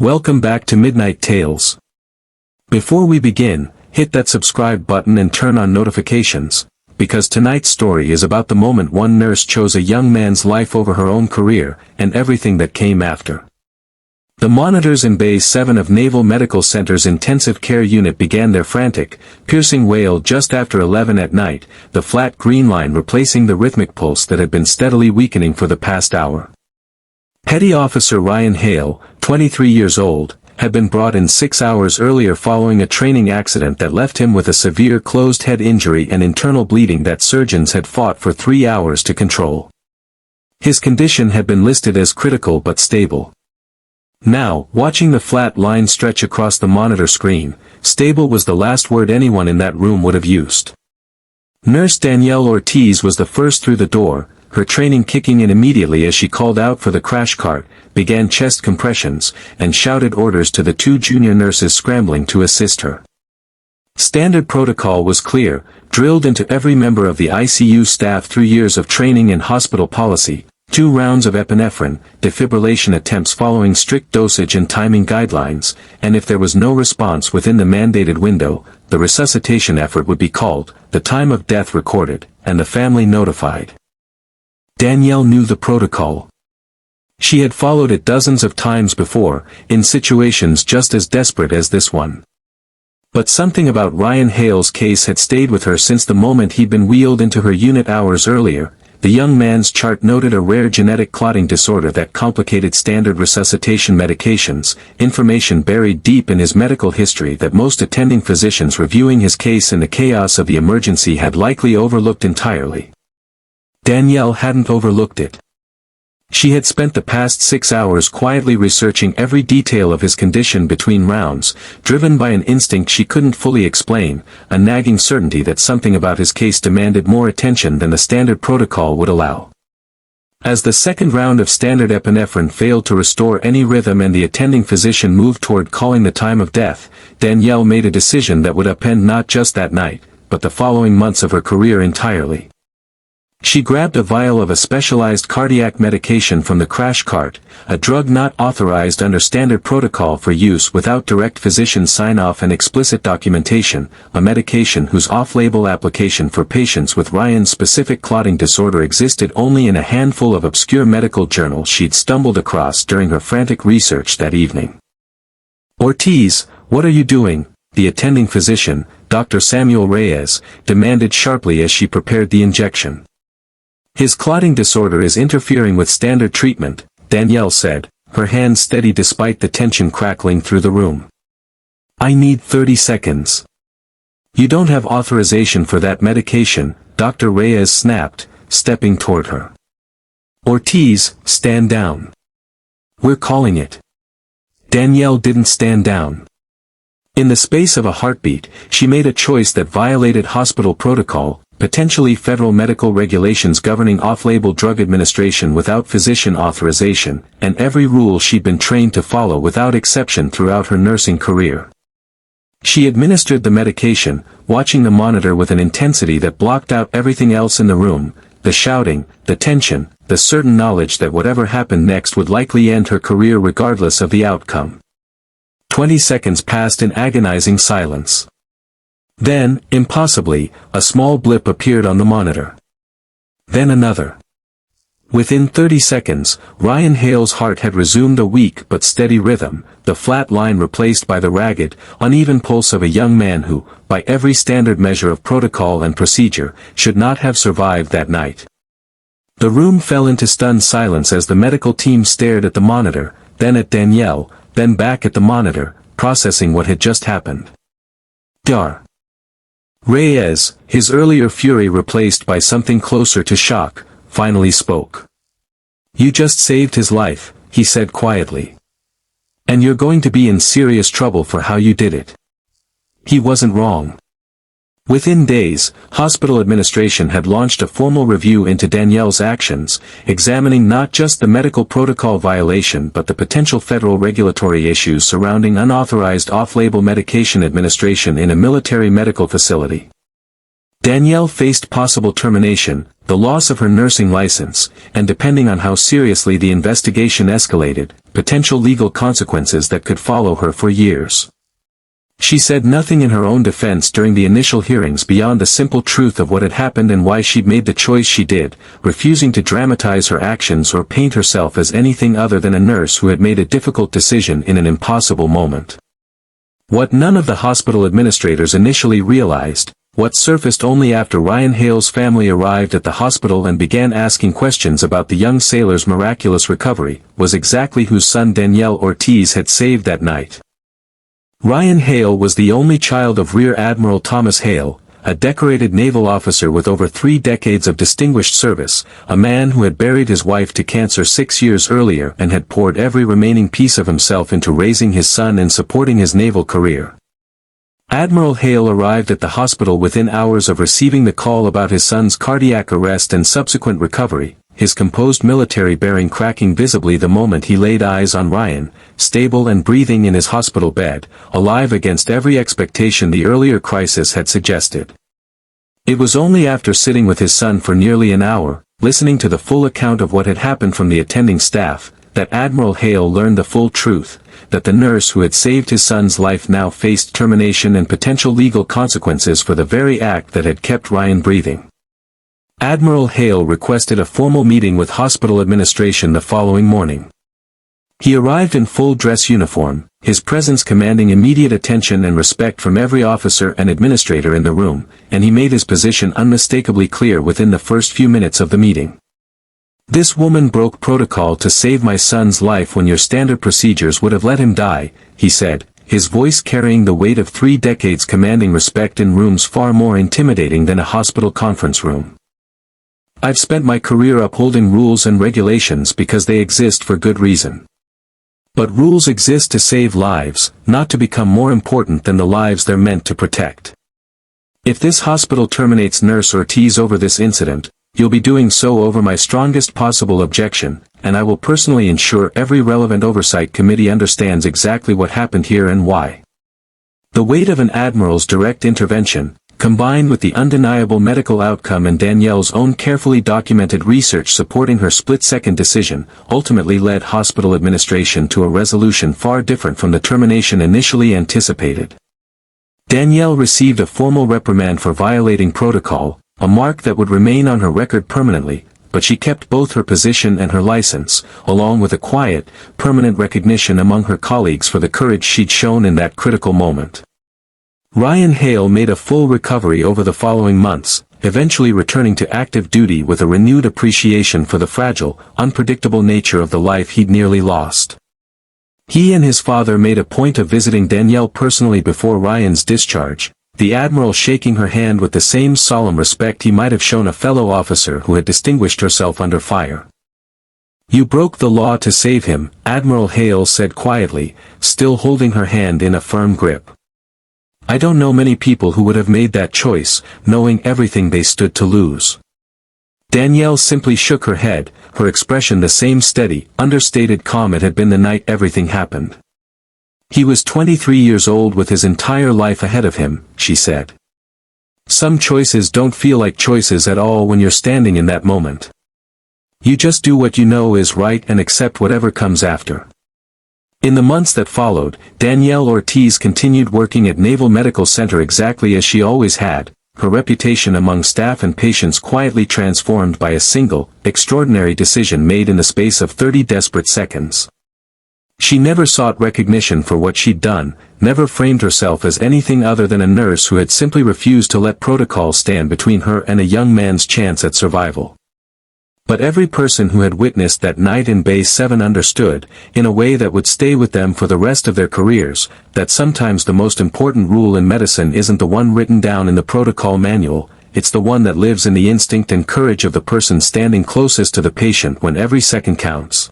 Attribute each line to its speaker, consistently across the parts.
Speaker 1: Welcome back to Midnight Tales. Before we begin, hit that subscribe button and turn on notifications, because tonight's story is about the moment one nurse chose a young man's life over her own career, and everything that came after. The monitors in Bay 7 of Naval Medical Center's intensive care unit began their frantic, piercing wail just after 11 at night, the flat green line replacing the rhythmic pulse that had been steadily weakening for the past hour. Petty Officer Ryan Hale, 23 years old, had been brought in 6 hours earlier following a training accident that left him with a severe closed head injury and internal bleeding that surgeons had fought for 3 hours to control. His condition had been listed as critical but stable. Now, watching the flat line stretch across the monitor screen, stable was the last word anyone in that room would have used. Nurse Danielle Ortiz was the first through the door, her training kicking in immediately as she called out for the crash cart, began chest compressions, and shouted orders to the 2 junior nurses scrambling to assist her. Standard protocol was clear, drilled into every member of the ICU staff through years of training and hospital policy: 2 rounds of epinephrine, defibrillation attempts following strict dosage and timing guidelines, and if there was no response within the mandated window, the resuscitation effort would be called, the time of death recorded, and the family notified. Danielle knew the protocol. She had followed it dozens of times before, in situations just as desperate as this one. But something about Ryan Hale's case had stayed with her since the moment he'd been wheeled into her unit hours earlier. The young man's chart noted a rare genetic clotting disorder that complicated standard resuscitation medications, information buried deep in his medical history that most attending physicians reviewing his case in the chaos of the emergency had likely overlooked entirely. Danielle hadn't overlooked it. She had spent the past 6 hours quietly researching every detail of his condition between rounds, driven by an instinct she couldn't fully explain, a nagging certainty that something about his case demanded more attention than the standard protocol would allow. As the second round of standard epinephrine failed to restore any rhythm and the attending physician moved toward calling the time of death, Danielle made a decision that would upend not just that night, but the following months of her career entirely. She grabbed a vial of a specialized cardiac medication from the crash cart, a drug not authorized under standard protocol for use without direct physician sign-off and explicit documentation, a medication whose off-label application for patients with Ryan's specific clotting disorder existed only in a handful of obscure medical journals she'd stumbled across during her frantic research that evening. "Ortiz, what are you doing?" the attending physician, Dr. Samuel Reyes, demanded sharply as she prepared the injection. "His clotting disorder is interfering with standard treatment," Danielle said, her hands steady despite the tension crackling through the room. "I need 30 seconds. "You don't have authorization for that medication," Dr. Reyes snapped, stepping toward her. "Ortiz, stand down. We're calling it." Danielle didn't stand down. In the space of a heartbeat, she made a choice that violated hospital protocol, potentially federal medical regulations governing off-label drug administration without physician authorization, and every rule she'd been trained to follow without exception throughout her nursing career. She administered the medication, watching the monitor with an intensity that blocked out everything else in the room, the shouting, the tension, the certain knowledge that whatever happened next would likely end her career regardless of the outcome. 20 seconds passed in agonizing silence. Then, impossibly, a small blip appeared on the monitor. Then another. Within 30 seconds, Ryan Hale's heart had resumed a weak but steady rhythm, the flat line replaced by the ragged, uneven pulse of a young man who, by every standard measure of protocol and procedure, should not have survived that night. The room fell into stunned silence as the medical team stared at the monitor, then at Danielle, then back at the monitor, processing what had just happened. Dar. Reyes, his earlier fury replaced by something closer to shock, finally spoke. "You just saved his life," he said quietly. "And you're going to be in serious trouble for how you did it." He wasn't wrong. Within days, hospital administration had launched a formal review into Danielle's actions, examining not just the medical protocol violation but the potential federal regulatory issues surrounding unauthorized off-label medication administration in a military medical facility. Danielle faced possible termination, the loss of her nursing license, and depending on how seriously the investigation escalated, potential legal consequences that could follow her for years. She said nothing in her own defense during the initial hearings beyond the simple truth of what had happened and why she'd made the choice she did, refusing to dramatize her actions or paint herself as anything other than a nurse who had made a difficult decision in an impossible moment. What none of the hospital administrators initially realized, what surfaced only after Ryan Hale's family arrived at the hospital and began asking questions about the young sailor's miraculous recovery, was exactly whose son Danielle Ortiz had saved that night. Ryan Hale was the only child of Rear Admiral Thomas Hale, a decorated naval officer with over 3 decades of distinguished service, a man who had buried his wife to cancer 6 years earlier and had poured every remaining piece of himself into raising his son and supporting his naval career. Admiral Hale arrived at the hospital within hours of receiving the call about his son's cardiac arrest and subsequent recovery, his composed military bearing cracking visibly the moment he laid eyes on Ryan, stable and breathing in his hospital bed, alive against every expectation the earlier crisis had suggested. It was only after sitting with his son for nearly an hour, listening to the full account of what had happened from the attending staff, that Admiral Hale learned the full truth, that the nurse who had saved his son's life now faced termination and potential legal consequences for the very act that had kept Ryan breathing. Admiral Hale requested a formal meeting with hospital administration the following morning. He arrived in full dress uniform, his presence commanding immediate attention and respect from every officer and administrator in the room, and he made his position unmistakably clear within the first few minutes of the meeting. "This woman broke protocol to save my son's life when your standard procedures would have let him die," he said, his voice carrying the weight of 3 decades commanding respect in rooms far more intimidating than a hospital conference room. "I've spent my career upholding rules and regulations because they exist for good reason. But rules exist to save lives, not to become more important than the lives they're meant to protect. If this hospital terminates Nurse Ortiz over this incident, you'll be doing so over my strongest possible objection, and I will personally ensure every relevant oversight committee understands exactly what happened here and why." The weight of an admiral's direct intervention, combined with the undeniable medical outcome and Danielle's own carefully documented research supporting her split-second decision, ultimately led hospital administration to a resolution far different from the termination initially anticipated. Danielle received a formal reprimand for violating protocol, a mark that would remain on her record permanently, but she kept both her position and her license, along with a quiet, permanent recognition among her colleagues for the courage she'd shown in that critical moment. Ryan Hale made a full recovery over the following months, eventually returning to active duty with a renewed appreciation for the fragile, unpredictable nature of the life he'd nearly lost. He and his father made a point of visiting Danielle personally before Ryan's discharge, the Admiral shaking her hand with the same solemn respect he might have shown a fellow officer who had distinguished herself under fire. "You broke the law to save him," Admiral Hale said quietly, still holding her hand in a firm grip. "I don't know many people who would have made that choice, knowing everything they stood to lose." Danielle simply shook her head, her expression the same steady, understated calm it had been the night everything happened. "He was 23 years old with his entire life ahead of him," she said. "Some choices don't feel like choices at all when you're standing in that moment. You just do what you know is right and accept whatever comes after." In the months that followed, Danielle Ortiz continued working at Naval Medical Center exactly as she always had, her reputation among staff and patients quietly transformed by a single, extraordinary decision made in the space of 30 desperate seconds. She never sought recognition for what she'd done, never framed herself as anything other than a nurse who had simply refused to let protocol stand between her and a young man's chance at survival. But every person who had witnessed that night in Bay 7 understood, in a way that would stay with them for the rest of their careers, that sometimes the most important rule in medicine isn't the one written down in the protocol manual, it's the one that lives in the instinct and courage of the person standing closest to the patient when every second counts.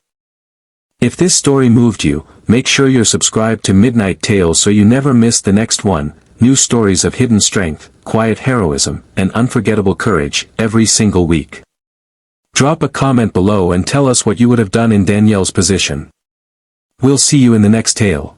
Speaker 1: If this story moved you, make sure you're subscribed to Midnight Tales so you never miss the next one, new stories of hidden strength, quiet heroism, and unforgettable courage, every single week. Drop a comment below and tell us what you would have done in Danielle's position. We'll see you in the next tale.